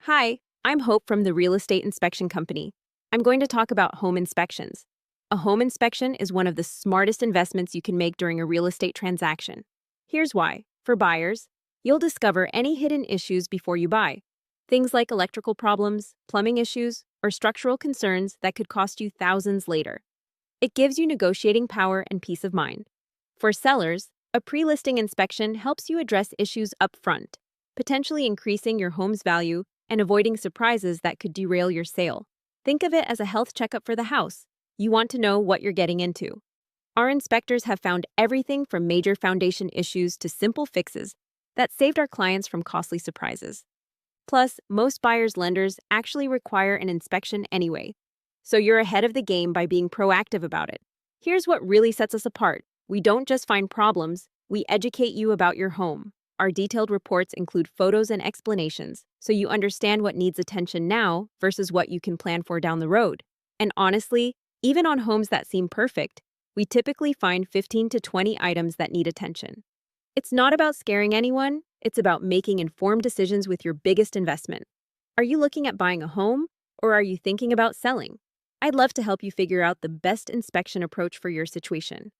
Hi, I'm Hope from the Real Estate Inspection Company. I'm going to talk about home inspections. A home inspection is one of the smartest investments you can make during a real estate transaction. Here's why. For buyers, you'll discover any hidden issues before you buy. Things like electrical problems, plumbing issues, or structural concerns that could cost you thousands later. It gives you negotiating power and peace of mind. For sellers, a pre-listing inspection helps you address issues up front, potentially increasing your home's value and avoiding surprises that could derail your sale. Think of it as a health checkup for the house. You want to know what you're getting into. Our inspectors have found everything from major foundation issues to simple fixes that saved our clients from costly surprises. Plus, most buyers' lenders actually require an inspection anyway, so you're ahead of the game by being proactive about it. Here's what really sets us apart. We don't just find problems, we educate you about your home. Our detailed reports include photos and explanations, so you understand what needs attention now versus what you can plan for down the road. And honestly, even on homes that seem perfect, we typically find 15 to 20 items that need attention. It's not about scaring anyone, it's about making informed decisions with your biggest investment. Are you looking at buying a home, or are you thinking about selling? I'd love to help you figure out the best inspection approach for your situation.